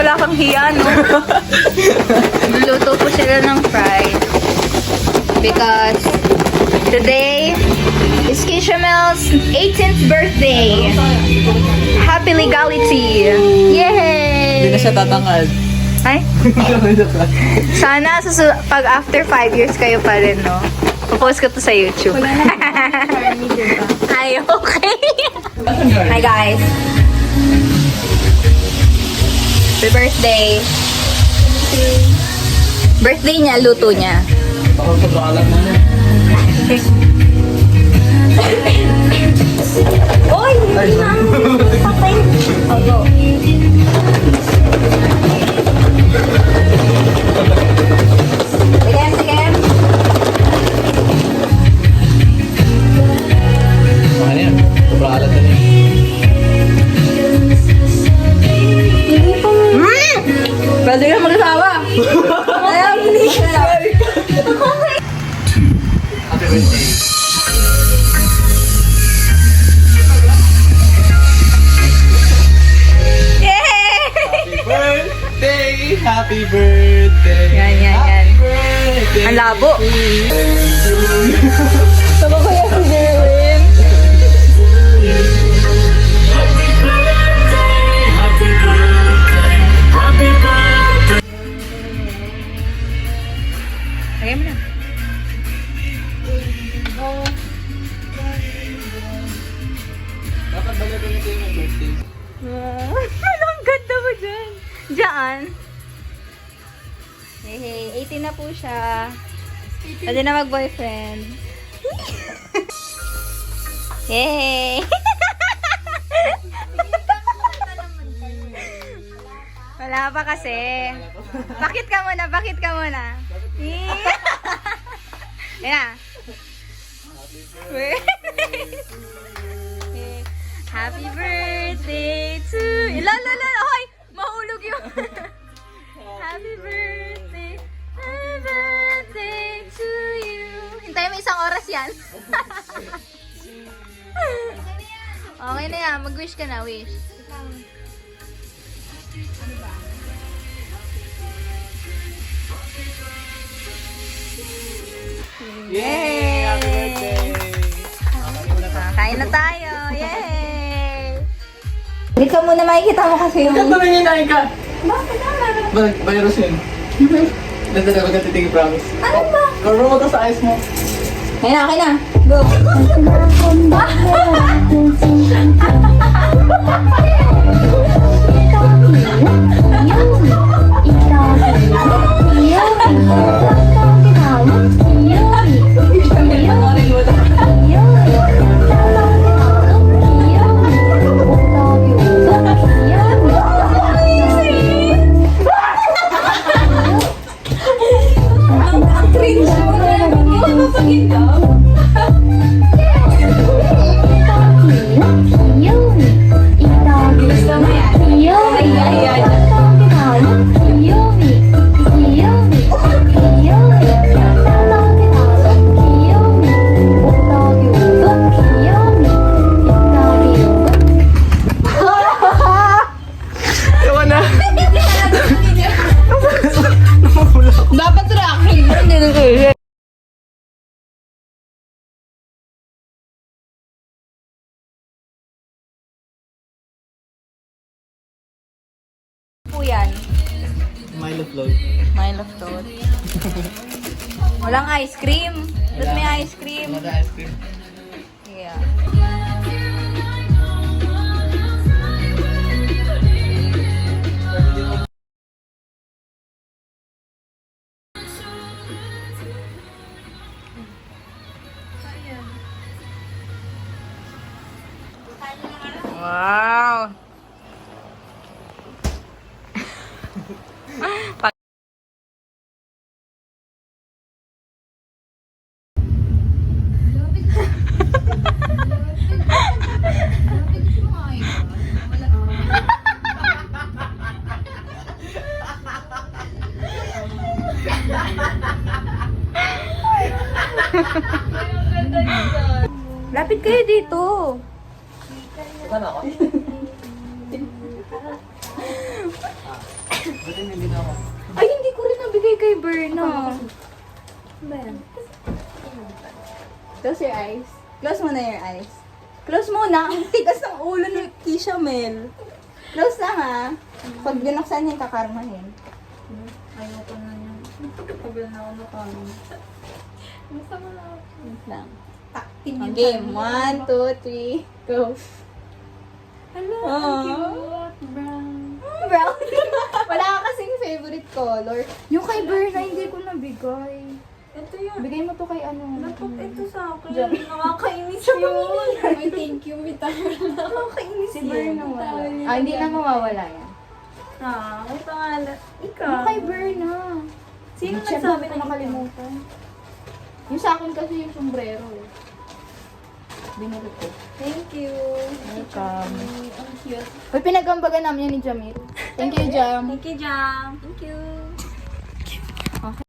wala kang hiya, no? Luto po sila ng fries. Because today is Kishamel's 18th birthday. Happy legality! Yay! Hindi na siya tatangad. Ay? Sana pag after 5 years kayo pa rin, no? Popost ko to sa YouTube. Ay, okay. Hi, guys. Happy birthday. Birthday niya, luto niya. Baka pag-aalam mo na. Oy! Hindi na! Patay! Oh, go. Sige, sige. Ano yan? Pag-aalam na niya. Pwede ka mag-asawa. Ayaw, hindi ka. Happy birthday. Happy birthday! Yan, yan, yan. Happy birthday! Ang labo. to you. Saba ko yan si Jerwin. Lagay mo na. Dapat ba nagawin ko yung birthday? Ang ganda mo dyan. Diyan. Hey, 18 na po siya. Pwede na mag-boyfriend. Yay! Wala pa kasi. Bakit ka muna? Bakit ka muna? Ayan. Happy birthday to you. Lala, hoy! Mahulog yun. Happy birthday. Happy birthday to you. Hintayin mo isang oras yan. Okay na yan. Mag-wish ka na. Wish. Yay! Happy birthday! Kain na tayo. Yay! Hindi ka muna makikita mo kasi yung... Ganda lang yun, ka! Bakit naman? Virus yun. Ganda na magkatitig, promise. Ano ba? Cover mo to sa eyes mo. Okay na, okay na. Go. Dapat reaction mo, hindi na kayo. Po yan. Milo float. Milo float. Walang ice cream. Ba't may ice cream? Wala ice cream. Yeah. Wow! Lapit kayo dito. Saan ako? Buti nandito ako. Ay, hindi ko rin nabigay kay Berna. Ba yan? Close your eyes. Close mo na your eyes. Close mo na. Ang tigas ng ulo ni Kisha Mel. Close lang ha. Pag binuksan niya, kakarmahin. Ayoko na yan. Pagkapagal na ako nakarong. Masama na ako. Wait lang. Taktin Okay, game. 1, 2, 3, go. Hello, Ah. ang cute. Brown. Brown. Wala ka kasing favorite color. Yung kay Berna, hindi ko nabigay. Ito yun. Bigay mo to kay ano. Dapat ito sa akin. Diyan. Nakakainis yun. Ay, thank you. Bitaw na. Nakakainis Si yun. Berna wala. Ah, hindi na mawawala yan. Ah, may pangalan. Ikaw. Yung kay Berna. Sino Siyempre, nagsabi ko na nakalimutan? Yung sa akin kasi yung sombrero eh. Binulot ko. Thank you. Welcome. Ang cute. Uy, pinagambagan namin yan ni Jamil. Thank you, Jam. Thank you, Jam. Thank you.